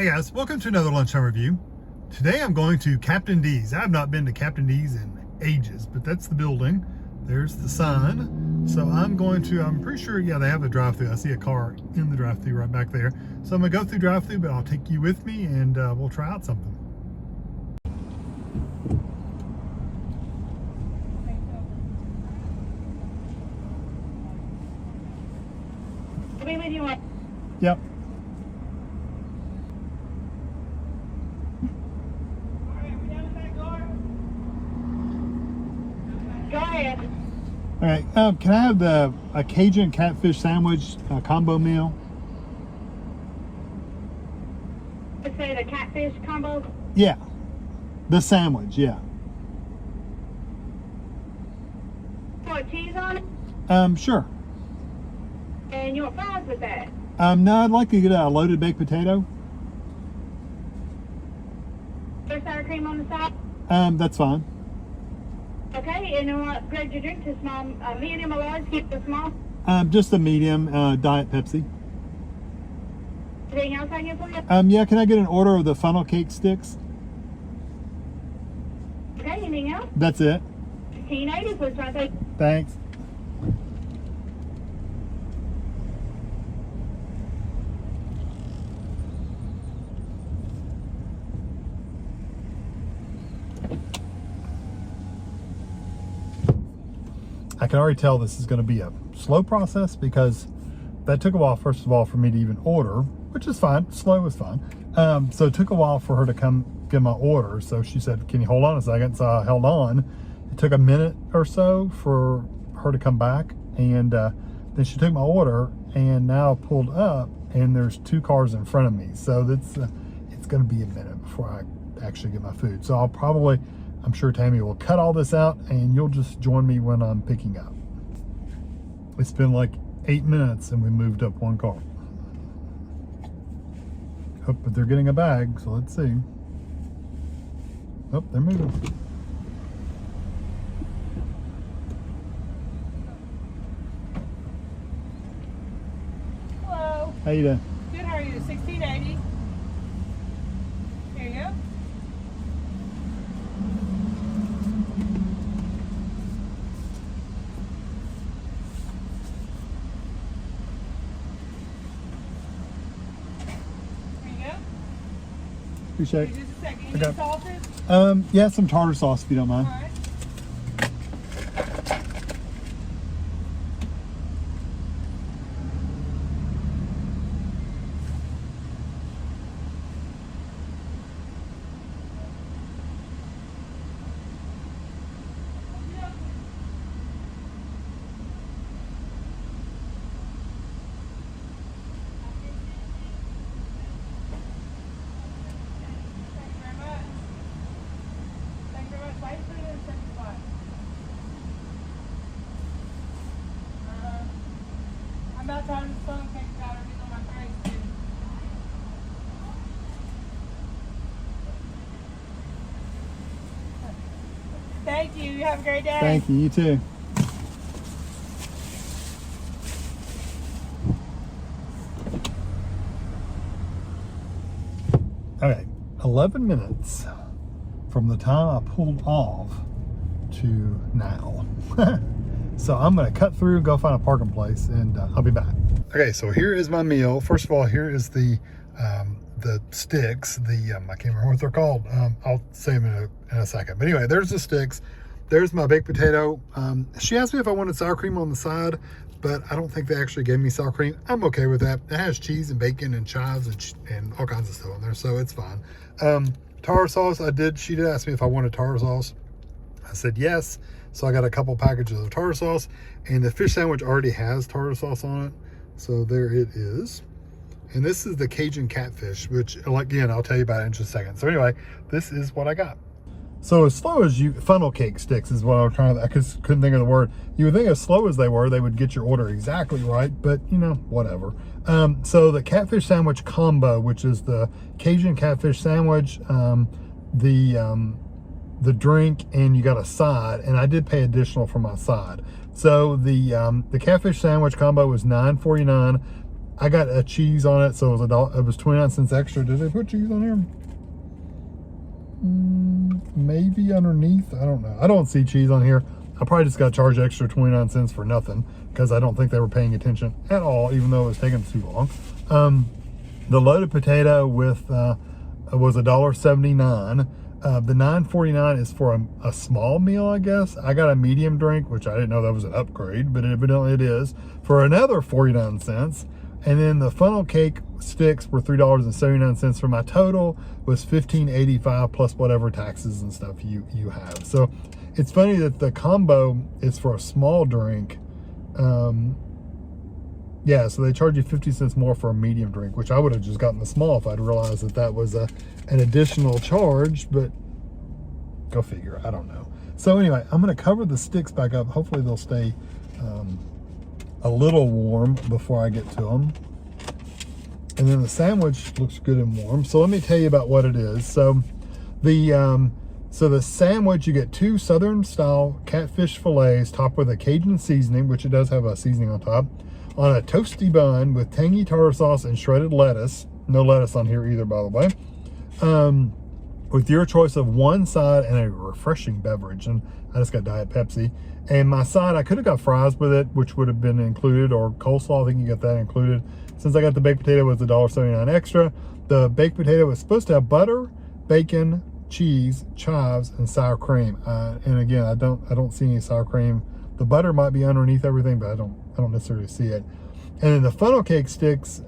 Hey guys, welcome to another lunchtime review. Today I'm going to Captain D's. I've not been to Captain D's in ages, but that's the building. There's the sign. So I'm pretty sure, yeah, they have a drive-thru. I see a car in the drive-thru right back there. So I'm gonna go through drive-thru, but I'll take you with me and we'll try out something. Yep. Go ahead. All right, can I have a Cajun Catfish Sandwich Combo meal? Let's say the catfish combo. Yeah, the sandwich, yeah. Put cheese on it. Sure. And you want fries with that? No, I'd like to get a loaded baked potato. There's sour cream on the side. That's fine. Okay, and then we'll upgrade your drink to small, medium or large. Keep it small. Just a medium Diet Pepsi. Anything else I can get for you? Yeah, can I get an order of the funnel cake sticks? Okay, anything else? That's it. 1580, please try to take. Thanks. I can already tell this is going to be a slow process because that took a while, first of all, for me to even order, which is fine. Slow is fine. So it took a while for her to come get my order. So she said, can you hold on a second? So I held on. It took a minute or so for her to come back. And then she took my order and now pulled up and there's two cars in front of me. So that's it's going to be a minute before I actually get my food. So I'm sure Tammy will cut all this out and you'll just join me when I'm picking up. It's been like 8 minutes and we moved up one car. Oh, but they're getting a bag, so let's see. Oh, they're moving. Hello. How you doing? Good, how are you? 1680. Here you go. Appreciate it. Just a second. You Okay. need salted? Yeah, some tartar sauce if you don't mind. All right. I'm about to have the phone cake powder on my face too. Thank you. You have a great day. Thank you. You too. Okay, 11 minutes from the time I pulled off to now. So I'm gonna cut through, go find a parking place, and I'll be back. Okay, so here is my meal. First of all, here is the sticks. I can't remember what they're called. I'll say them in a second. But anyway, there's the sticks. There's my baked potato. She asked me if I wanted sour cream on the side, but I don't think they actually gave me sour cream. I'm okay with that. It has cheese and bacon and chives and all kinds of stuff on there, so it's fine. Tartar sauce, she did ask me if I wanted tartar sauce. I said yes. So I got a couple packages of tartar sauce, and the fish sandwich already has tartar sauce on it. So there it is. And this is the Cajun Catfish, which again, I'll tell you about it in just a second. So anyway, this is what I got. So as slow as funnel cake sticks is what I was trying to, I just couldn't think of the word. You would think as slow as they were, they would get your order exactly right, but you know, whatever. So the Catfish Sandwich Combo, which is the Cajun Catfish Sandwich, the drink, and you got a side, and I did pay additional for my side. So the Catfish Sandwich Combo was $9.49. I got a cheese on it, so it was 29 cents extra. Did they put cheese on here? Maybe underneath. I don't know. I don't see cheese on here. I probably just got charged extra 29 cents for nothing because I don't think they were paying attention at all, even though it was taking too long. The loaded potato with was $1.79. The $9.49 is for a small meal, I guess. I got a medium drink, which I didn't know that was an upgrade, but evidently it is, for another 49 cents. And then the funnel cake sticks were $3.79. For my total was $15.85 plus whatever taxes and stuff you have. So it's funny that the combo is for a small drink. Yeah, so they charge you 50 cents more for a medium drink, which I would have just gotten the small if I'd realized that was an additional charge, but go figure, I don't know. So anyway, I'm gonna cover the sticks back up. Hopefully they'll stay a little warm before I get to them. And then the sandwich looks good and warm. So let me tell you about what it is. So the sandwich, you get 2 Southern-Style Catfish fillets topped with a Cajun seasoning, which it does have a seasoning on top, on a toasty bun with tangy tartar sauce and shredded lettuce. No lettuce on here either, by the way. With your choice of one side and a refreshing beverage. And I just got Diet Pepsi. And my side, I could have got fries with it, which would have been included, or coleslaw. I think you got that included. Since I got the baked potato, it was $1.79 extra. The baked potato was supposed to have butter, bacon, cheese, chives, and sour cream. And again, I don't see any sour cream. The butter might be underneath everything, but I don't necessarily see it. And then the funnel cake sticks,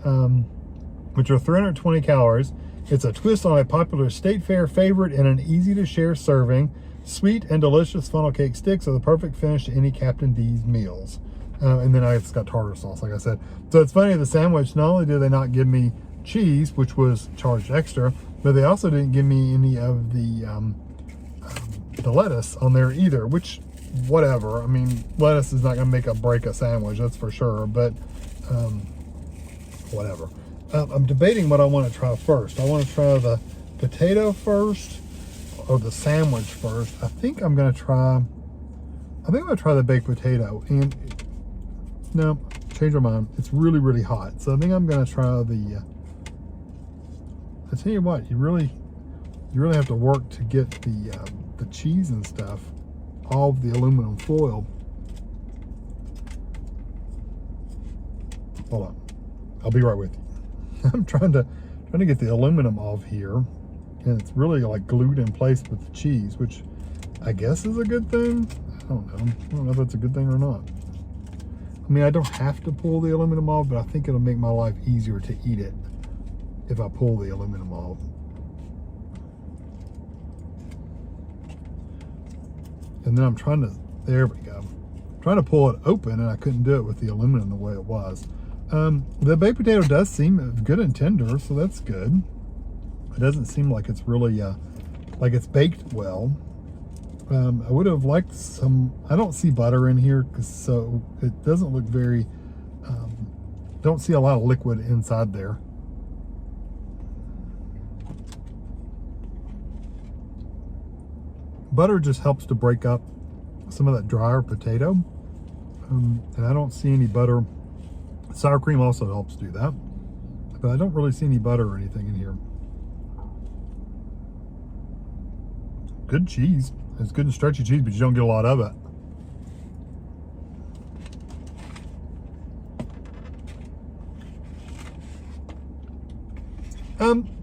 which are 320 calories. It's a twist on a popular state fair favorite and an easy to share serving. Sweet and delicious funnel cake sticks are the perfect finish to any Captain D's meals. And then I just got tartar sauce, like I said. So it's funny, the sandwich, not only did they not give me cheese, which was charged extra, but they also didn't give me any of the lettuce on there either, which, whatever. I mean, lettuce is not going to make or break a sandwich, that's for sure, but whatever. I'm debating what I want to try first. I want to try the potato first or the sandwich first. I think I'm going to try the baked potato. And no, change my mind. It's really, really hot. So I think I'm going to try the, I tell you what, you really have to work to get the cheese and stuff off the aluminum foil. Hold on, I'll be right with you. I'm trying to get the aluminum off here, and it's really like glued in place with the cheese, which I guess is a good thing. I don't know if that's a good thing or not. I mean, I don't have to pull the aluminum off, but I think it'll make my life easier to eat it if I pull the aluminum off. And then I'm trying to, there we go. I'm trying to pull it open, and I couldn't do it with the aluminum the way it was. The baked potato does seem good and tender, so that's good. It doesn't seem like it's really, like it's baked well. I would have liked some, I don't see butter in here, so it doesn't look very, don't see a lot of liquid inside there. Butter just helps to break up some of that drier potato. And I don't see any butter. Sour cream also helps do that, but I don't really see any butter or anything in here. Good cheese. It's good and stretchy cheese, but you don't get a lot of it.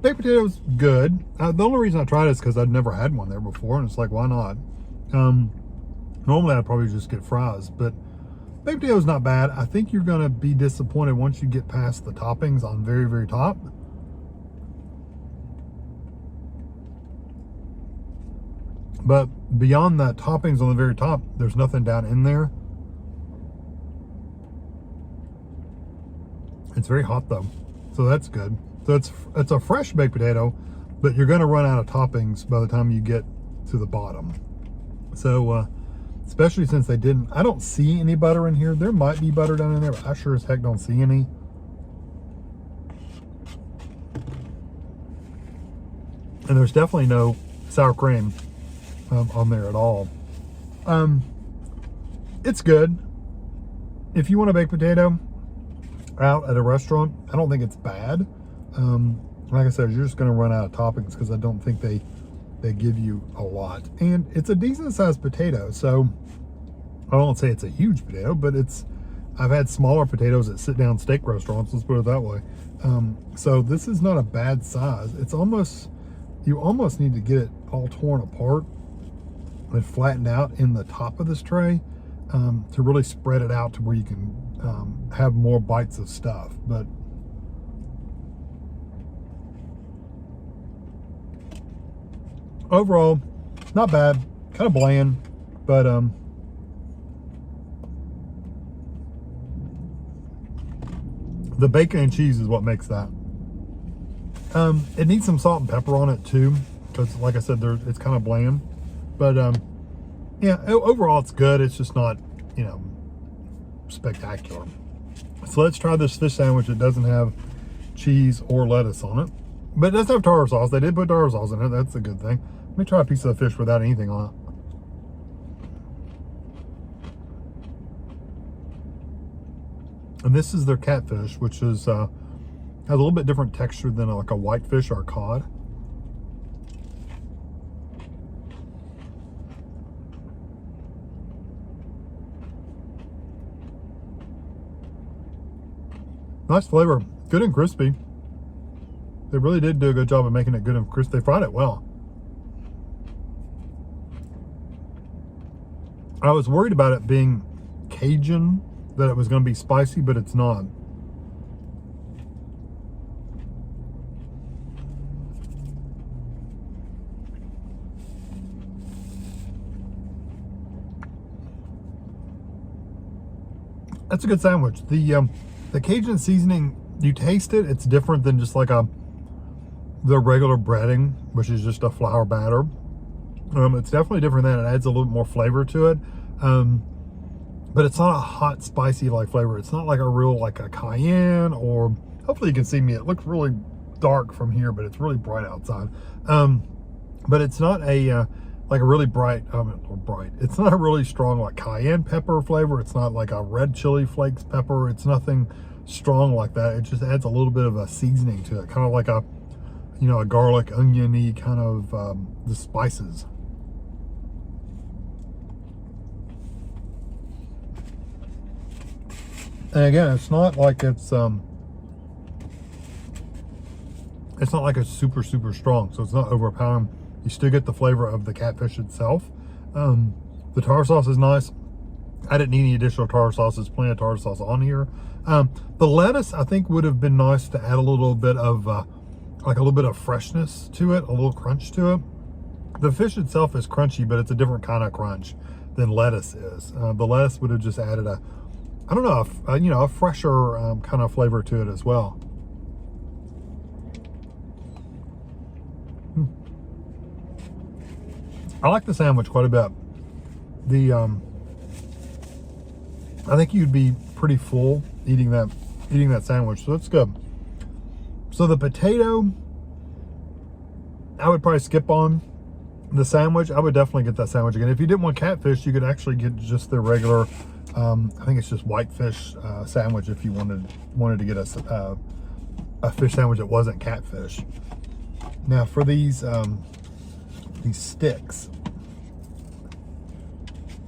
Baked potatoes, good. The only reason I tried it is because I'd never had one there before, and it's like, why not? Normally I'd probably just get fries, but baked potato is not bad. I think you're going to be disappointed once you get past the toppings on very, very top. But beyond that toppings on the very top, there's nothing down in there. It's very hot though, so that's good. So it's a fresh baked potato, but you're going to run out of toppings by the time you get to the bottom. So especially since they didn't, I don't see any butter in here. There might be butter down in there, but I sure as heck don't see any. And there's definitely no sour cream on there at all. It's good. If you want a baked potato, out at a restaurant, I don't think it's bad. Like I said, you're just going to run out of toppings because I don't think they give you a lot. And it's a decent sized potato, so I won't say it's a huge potato, but I've had smaller potatoes at sit-down steak restaurants, let's put it that way. So this is not a bad size. It's almost, you almost need to get it all torn apart and flattened out in the top of this tray to really spread it out to where you can have more bites of stuff. But overall, not bad, kind of bland, but the bacon and cheese is what makes that. It needs some salt and pepper on it too, because like I said, it's kind of bland. But yeah, overall it's good. It's just not, you know, spectacular. So let's try this fish sandwich. It doesn't have cheese or lettuce on it, but it does have tartar sauce. They did put tartar sauce in it. That's a good thing. Let me try a piece of the fish without anything on it. And this is their catfish, which is has a little bit different texture than like a whitefish or a cod. Nice flavor, good and crispy. They really did do a good job of making it good and crispy. They fried it well. I was worried about it being Cajun, that it was going to be spicy, but it's not. That's a good sandwich. The Cajun seasoning, you taste it, it's different than just like the regular breading, which is just a flour batter. It's definitely different than it. Adds a little more flavor to it. But it's not a hot, spicy like flavor. It's not like a real, like a cayenne, or hopefully you can see me. It looks really dark from here, but it's really bright outside. But it's not a, like a really bright, it's not a really strong like cayenne pepper flavor. It's not like a red chili flakes pepper. It's nothing strong like that. It just adds a little bit of a seasoning to it. Kind of like a, you know, a garlic, oniony kind of the spices. And again, it's not like it's not like it's super strong, so it's not overpowering. You still get the flavor of the catfish itself. The tartar sauce is nice. I didn't need any additional tartar sauce. There's plenty of tartar sauce on here. The lettuce, I think, would have been nice to add a little bit of like a little bit of freshness to it, a little crunch to it. The fish itself is crunchy, but it's a different kind of crunch than lettuce is. The lettuce would have just added a, I don't know, you know, a fresher kind of flavor to it as well. I like the sandwich quite a bit. I think you'd be pretty full eating that sandwich, so that's good. So the potato, I would probably skip on. The sandwich, I would definitely get that sandwich again. If you didn't want catfish, you could actually get just the regular, I think it's just whitefish sandwich if you wanted to get a fish sandwich that wasn't catfish. Now for these sticks,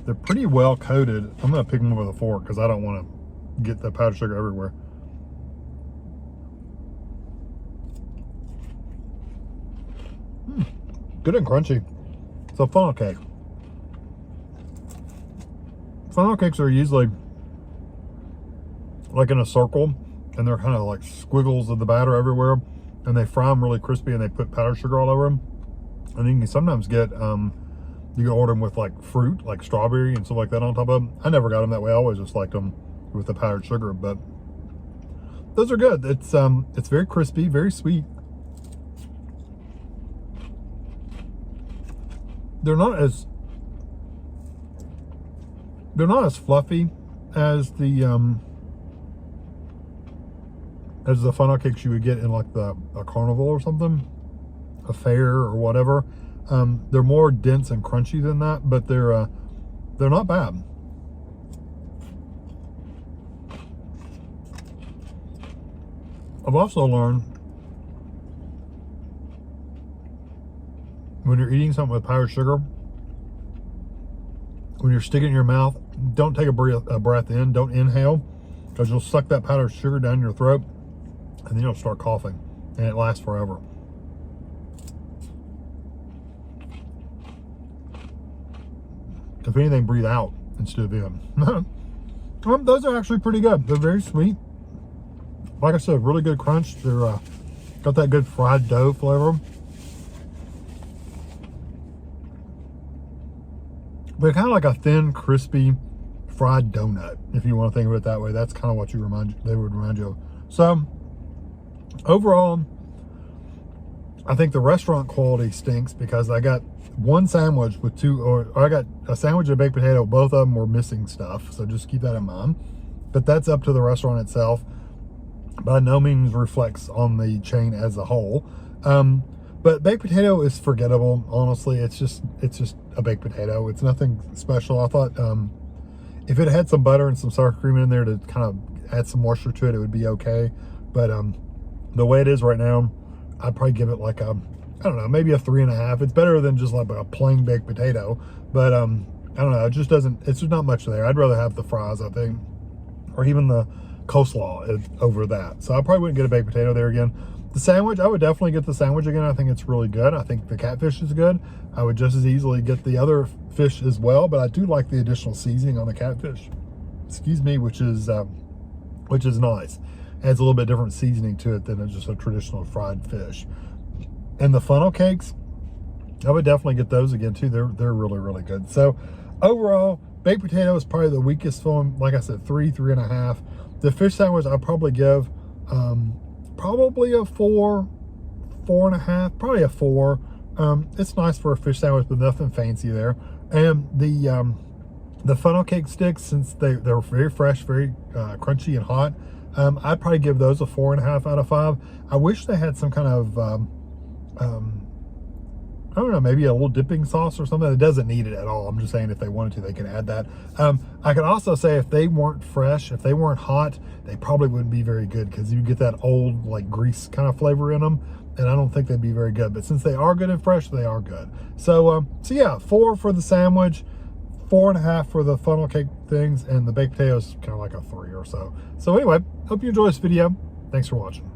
they're pretty well coated. I'm gonna pick them up with a fork because I don't want to get the powdered sugar everywhere. Good and crunchy. It's a funnel cake. Funnel cakes are usually like in a circle, and they're kind of like squiggles of the batter everywhere, and they fry them really crispy, and they put powdered sugar all over them. And you can sometimes get, you can order them with like fruit, like strawberry and stuff like that on top of them. I never got them that way. I always just liked them with the powdered sugar, but those are good. It's very crispy, very sweet. They're not as fluffy as the funnel cakes you would get in like a carnival or something, a fair or whatever. They're more dense and crunchy than that, but they're not bad. I've also learned when you're eating something with powdered sugar, when you're sticking it in your mouth, don't take a breath in, don't inhale, because you'll suck that powdered sugar down your throat, and then you'll start coughing, and it lasts forever. If anything, breathe out instead of in. Those are actually pretty good. They're very sweet. Like I said, really good crunch. They're got that good fried dough flavor. They're kind of like a thin, crispy fried donut, if you want to think of it that way. That's kind of what they would remind you of. So overall, I think the restaurant quality stinks because I got one sandwich with or I got a sandwich and a baked potato. Both of them were missing stuff, so just keep that in mind. But that's up to the restaurant itself. By no means reflects on the chain as a whole. But baked potato is forgettable, honestly. It's just a baked potato. It's nothing special. I thought if it had some butter and some sour cream in there to kind of add some moisture to it, it would be okay. But the way it is right now, I'd probably give it like a, I don't know, maybe a 3.5. It's better than just like a plain baked potato. But I don't know, it's just not much there. I'd rather have the fries, I think, or even the coleslaw over that. So I probably wouldn't get a baked potato there again. The sandwich, I would definitely get the sandwich again. I think it's really good. I think the catfish is good. I would just as easily get the other fish as well, but I do like the additional seasoning on the catfish. Excuse me, which is nice. Adds a little bit different seasoning to it than just a traditional fried fish. And the funnel cakes, I would definitely get those again too. They're really, really good. So overall, baked potato is probably the weakest one. Like I said, 3.5. The fish sandwich, I'll probably give probably a 4.5, probably a 4. It's nice for a fish sandwich, but nothing fancy there. And the funnel cake sticks, since they're very fresh, very crunchy and hot, I'd probably give those a 4.5 out of 5. I wish they had some kind of I don't know, maybe a little dipping sauce or something. It doesn't need it at all. I'm just saying if they wanted to, they could add that. I could also say if they weren't fresh, if they weren't hot, they probably wouldn't be very good because you get that old like grease kind of flavor in them, and I don't think they'd be very good. But since they are good and fresh, they are good. So yeah, 4 for the sandwich, 4.5 for the funnel cake things, and the baked potatoes kind of like a 3 or so. So anyway, hope you enjoy this video. Thanks for watching.